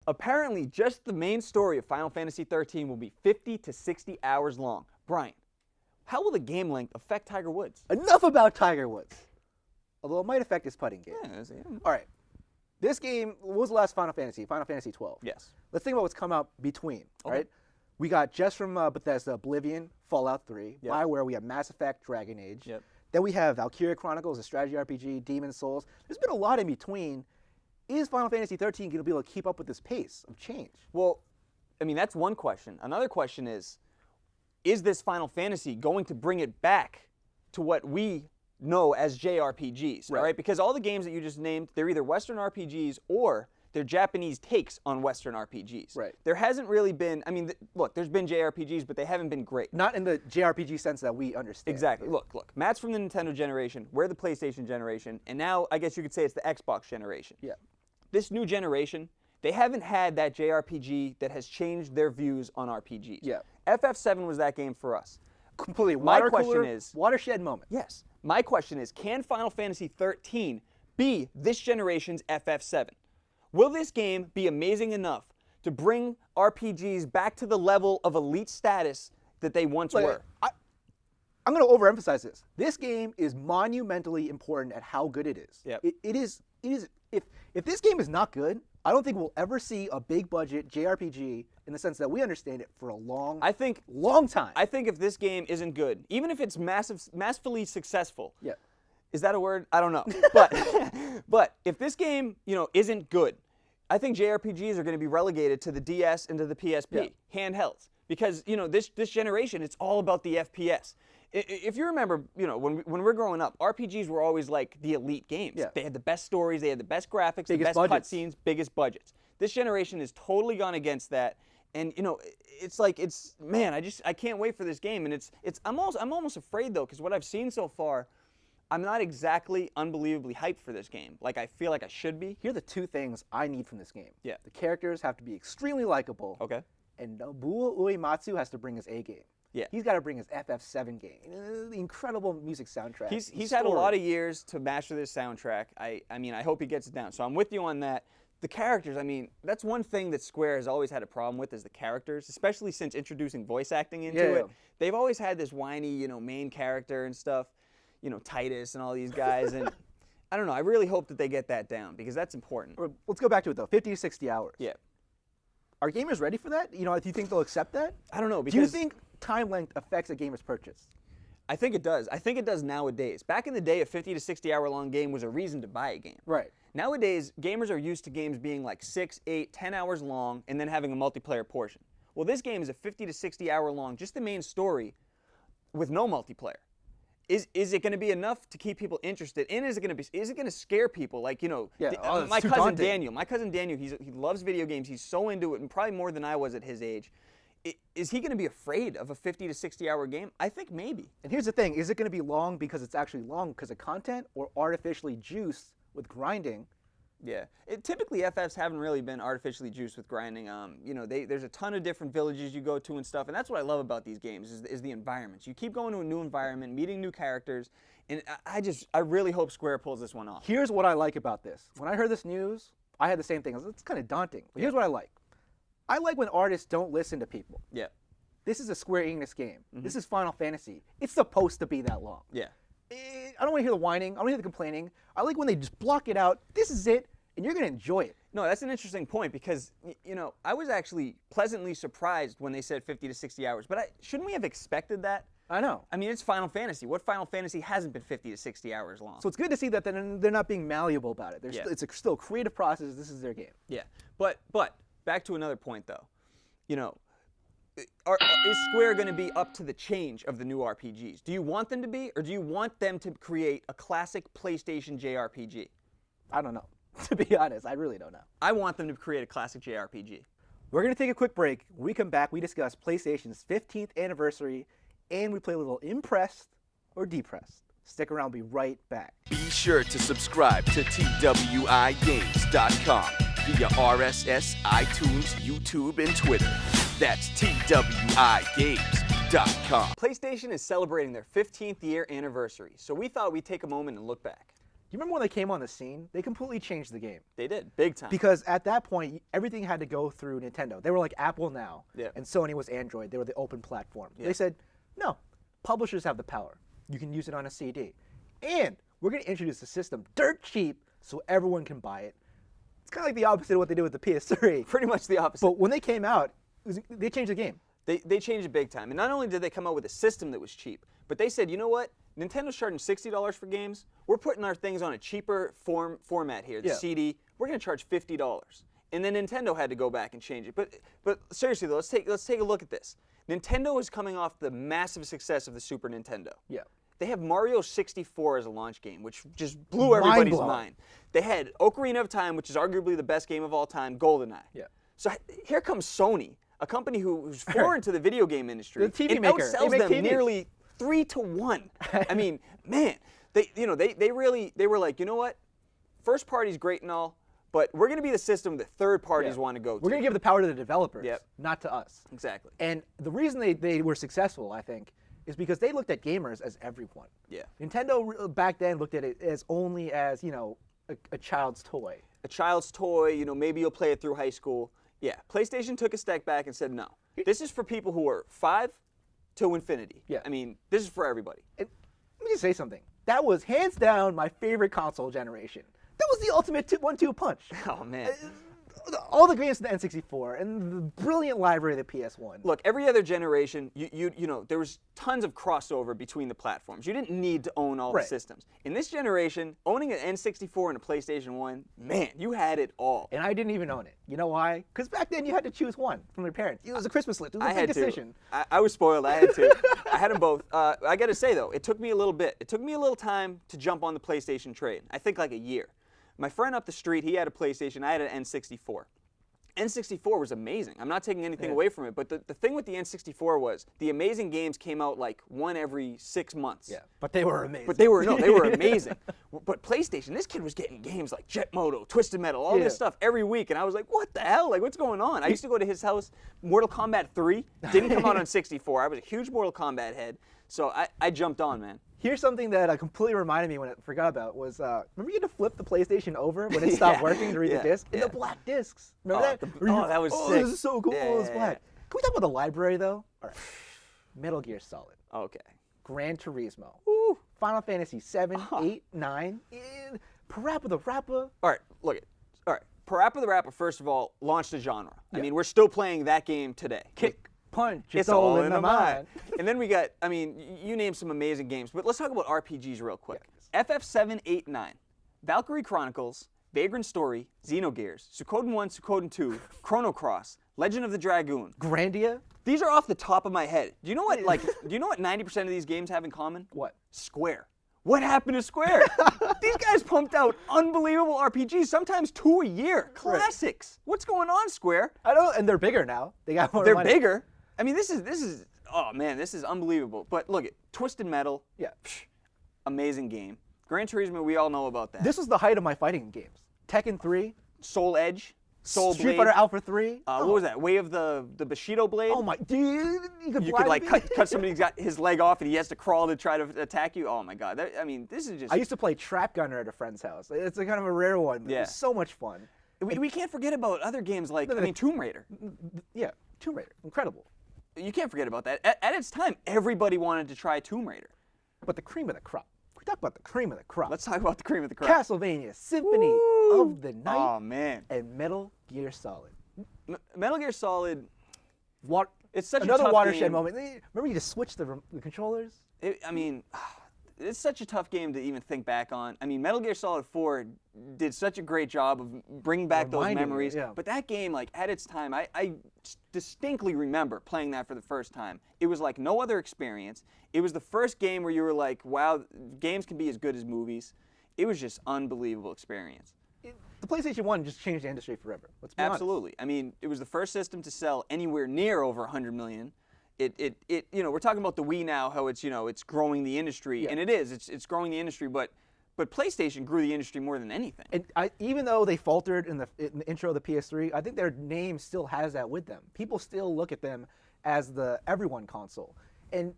Apparently, just the main story of Final Fantasy XIII will be 50 to 60 hours long. Brian, how will the game length affect Tiger Woods? Enough about Tiger Woods. Although it might affect his putting game. Yeah. All right. This game, what was the last Final Fantasy? Final Fantasy 12. Yes. Let's think about what's come out between, Okay. right? We got just from Bethesda, Oblivion, Fallout 3, Yep. BioWare, we have Mass Effect, Dragon Age. Yep. Then we have Valkyria Chronicles, a strategy RPG, Demon's Souls. There's been a lot in between. Is Final Fantasy 13 going to be able to keep up with this pace of change? Well, I mean, that's one question. Another question is this Final Fantasy going to bring it back to what we know as JRPGs, Right. all right? Because all the games that you just named, they're either Western RPGs or they're Japanese takes on Western RPGs. Right. There hasn't really been, I mean, look, there's been JRPGs, but they haven't been great. Not in the JRPG sense that we understand. Exactly. Look, Matt's from the Nintendo generation, we're the PlayStation generation, and now I guess you could say it's the Xbox generation. Yeah. This new generation, they haven't had that JRPG that has changed their views on RPGs. Yeah. FF7 was that game for us. Completely. My Water question cooler, is- watershed moment. Yes. My question is, can Final Fantasy XIII be this generation's FF7? Will this game be amazing enough to bring RPGs back to the level of elite status that they once were? I'm going to overemphasize this. This game is monumentally important at how good it is. Yep. It is. If this game is not good, I don't think we'll ever see a big budget JRPG in the sense that we understand it for a long time. I think if this game isn't good, even if it's massively successful, Yeah. is that a word? I don't know. But if this game, isn't good, I think JRPGs are going to be relegated to the DS and to the PSP, handhelds. Because, this generation, it's all about the FPS. If you remember, when we're growing up, RPGs were always like the elite games. Yeah. They had the best stories, they had the best graphics, the Biggest best budgets. cutscenes, biggest budgets. This generation has totally gone against that. And man, I can't wait for this game. And I'm almost afraid though, because what I've seen so far, I'm not exactly unbelievably hyped for this game. Like I feel like I should be. Here are the two things I need from this game. Yeah. The characters have to be extremely likable. Okay. And Nobuo Uematsu has to bring his A game. Yeah. He's got to bring his FF7 game. The incredible music soundtrack. He's had a lot of years to master this soundtrack. I mean, I hope he gets it down. So I'm with you on that. The characters, I mean, that's one thing that Square has always had a problem with is the characters, especially since introducing voice acting into it. They've always had this whiny, main character and stuff, Titus and all these guys. And I don't know. I really hope that they get that down because that's important. Let's go back to it though. 50 to 60 hours. Yeah. Are gamers ready for that? Do you think they'll accept that? I don't know. Do you Because think time length affects a gamer's purchase? I think it does. I think it does nowadays. Back in the day, a 50 to 60 hour long game was a reason to buy a game. Right. Nowadays, gamers are used to games being like 6, 8, 10 hours long and then having a multiplayer portion. Well, this game is a 50 to 60 hour long, just the main story with no multiplayer. Is it going to be enough to keep people interested? And is it going to scare people? Like, it's my too cousin daunting. Daniel. My cousin Daniel, he loves video games. He's so into it, and probably more than I was at his age. Is he going to be afraid of a 50 to 60 hour game? I think maybe. And here's the thing. Is it going to be long because it's actually long because of content or artificially juiced with grinding? Yeah. Typically, FFs haven't really been artificially juiced with grinding. There's a ton of different villages you go to and stuff, and that's what I love about these games is the environments. You keep going to a new environment, meeting new characters, and I really hope Square pulls this one off. Here's what I like about this. When I heard this news, I had the same thing. It's kind of daunting. But here's what I like. I like when artists don't listen to people. Yeah. This is a Square Enix game. This is Final Fantasy. It's supposed to be that long. Yeah. I don't want to hear the whining. I don't want to hear the complaining. I like when they just block it out. This is it, and you're going to enjoy it. No, that's an interesting point because, I was actually pleasantly surprised when they said 50 to 60 hours. But shouldn't we have expected that? I know. I mean, it's Final Fantasy. What Final Fantasy hasn't been 50 to 60 hours long? So it's good to see that they're not being malleable about it. Yeah. It's still a creative process. This is their game. Yeah. But back to another point, though. Is Square going to be up to the change of the new RPGs? Do you want them to be, or do you want them to create a classic PlayStation JRPG? I don't know. To be honest, I really don't know. I want them to create a classic JRPG. We're going to take a quick break. When we come back, we discuss PlayStation's 15th anniversary, and we play a little Impressed or Depressed. Stick around. We'll be right back. Be sure to subscribe to TWiGames.com via RSS, iTunes, YouTube, and Twitter. That's TWiGames.com. PlayStation is celebrating their 15th year anniversary, so we thought we'd take a moment and look back. you remember when they came on the scene? They completely changed the game. They did, big time. Because at that point, everything had to go through Nintendo. They were like Apple now, Yeah. and Sony was Android. They were the open platform. Yeah. They said, no, publishers have the power. You can use it on a CD. And we're going to introduce a system dirt cheap so everyone can buy it. It's kind of like the opposite of what they did with the PS3. Pretty much the opposite. But when they came out, they changed the game. They changed it big time. And not only did they come out with a system that was cheap, but they said, you know what? Nintendo's charging $60 for games. We're putting our things on a cheaper format here, the Yeah. CD. We're going to charge $50. And then Nintendo had to go back and change it. But seriously though, let's take a look at this. Nintendo is coming off the massive success of the Super Nintendo. Yeah. They have Mario 64 as a launch game, which just blew everybody's Mind-blowing. mind. They had Ocarina of Time, which is arguably the best game of all time, GoldenEye. Yeah. So here comes Sony, a company who's foreign to the video game industry. The TV and maker. They outsells make them TVs. nearly 3-1. I mean, man, they were like, you know what? First party's great and all, but we're going to be the system that third parties want to go to. We're going to give the power to the developers, Yep. not to us. Exactly. And the reason they were successful, I think, is because they looked at gamers as everyone. Yeah. Nintendo back then looked at it as only as, a child's toy. A child's toy, maybe you'll play it through high school. Yeah, PlayStation took a step back and said, no, this is for people who are 5 to infinity. Yeah. I mean, this is for everybody. And let me just say something. That was hands down my favorite console generation. That was the ultimate 1-2 punch. Oh, man. All the games in the N64 and the brilliant library of the PS1. Look, every other generation, there was tons of crossover between the platforms. You didn't need to own all the Right. systems. In this generation, owning an N64 and a PlayStation 1, man, you had it all. And I didn't even own it. You know why? Because back then you had to choose one from your parents. It was a Christmas list. It was a I big had decision. to. I was spoiled. I had to. I had them both. I got to say, though, it took me a little bit. It took me a little time to jump on the PlayStation train. I think like a year. My friend up the street, he had a PlayStation. I had an N64. N64 was amazing. I'm not taking anything away from it, but the thing with the N64 was the amazing games came out like one every 6 months. Yeah, but they were amazing. But they were amazing. But PlayStation, this kid was getting games like Jet Moto, Twisted Metal, all this stuff every week, and I was like, what the hell? Like, what's going on? I used to go to his house. Mortal Kombat 3 didn't come out on 64. I was a huge Mortal Kombat head, so I jumped on, man. Here's something that completely reminded me when I forgot about was, remember you had to flip the PlayStation over when it stopped working to read the disc? And the black discs. Remember that? That was oh, sick. this is so cool. Yeah, Oh, it's yeah, black. Can we talk about the library, though? All right. Metal Gear Solid. Okay. Gran Turismo. Woo. Final Fantasy 7, 8, 9. Parappa the Rappa. All right, look it. All right, Parappa the Rapper, first of all, launched a genre. I mean, we're still playing that game today. Kick, punch, It's all in the mind. And then we got, I mean, you name some amazing games, but let's talk about RPGs real quick. FF7, 8, 9, Valkyrie Chronicles, Vagrant Story, Xenogears, Suikoden 1, Suikoden 2, Chrono Cross, Legend of the Dragoon. Grandia? These are off the top of my head. Do you know what 90% of these games have in common? What? Square. What happened to Square? These guys pumped out unbelievable RPGs, sometimes 2 a year. Classics. What's going on, Square? I don't, and they're bigger now. They got more They're money. bigger. I mean, this is oh man, this is unbelievable. But look at Twisted Metal. Yeah. Amazing game. Gran Turismo, we all know about that. This was the height of my fighting games. Tekken 3. Soul Edge, Soul Street Blade. Fighter Alpha 3. What was that? Way of the Bushido blade. Oh my, dude, you could You blind could like me. cut somebody's got his leg off and he has to crawl to try to attack you. Oh my god. I mean, this is just. I used to play Trap Gunner at a friend's house. It's a kind of a rare one, but it Yeah. was so much fun. we can't forget about other games like Tomb Raider. Yeah, Tomb Raider, incredible. You can't forget about that. At its time, everybody wanted to try Tomb Raider. But the cream of the crop. We talk about the cream of the crop. Let's talk about the cream of the crop. Castlevania Symphony Woo! of the Night Oh man. and Metal Gear Solid. Metal Gear Solid. It's such a another tough watershed game. moment. Remember you just switched the controllers? I mean, it's such a tough game to even think back on. I mean, Metal Gear Solid 4 did such a great job of bringing back those Reminding you, memories. yeah. But that game, like at its time, I distinctly remember playing that for the first time. It was like no other experience. It was the first game where you were like, wow, games can be as good as movies. It was just unbelievable experience. The PlayStation 1 just changed the industry forever. Let's be honest. Absolutely. I mean, it was the first system to sell anywhere near over 100 million. We're talking about the Wii now, how it's growing the industry, Yeah. and it is. It's growing the industry, but PlayStation grew the industry more than anything. And even though they faltered in the intro of the PS3, I think their name still has that with them. People still look at them as the everyone console. And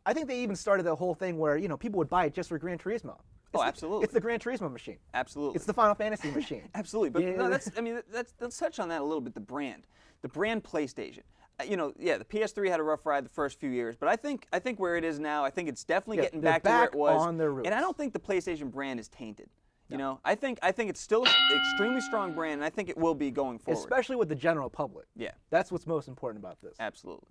I think they even started the whole thing where people would buy it just for Gran Turismo. Oh, absolutely. It's the Gran Turismo machine. Absolutely. It's the Final Fantasy machine. Absolutely. But Yeah. no, let's touch on that a little bit. The brand PlayStation. Yeah, the PS3 had a rough ride the first few years, but I think where it is now, I think it's definitely getting they're back to where it was. on their roots. And I don't think the PlayStation brand is tainted. I think it's still an extremely strong brand, and I think it will be going forward. Especially with the general public. Yeah. That's what's most important about this. Absolutely.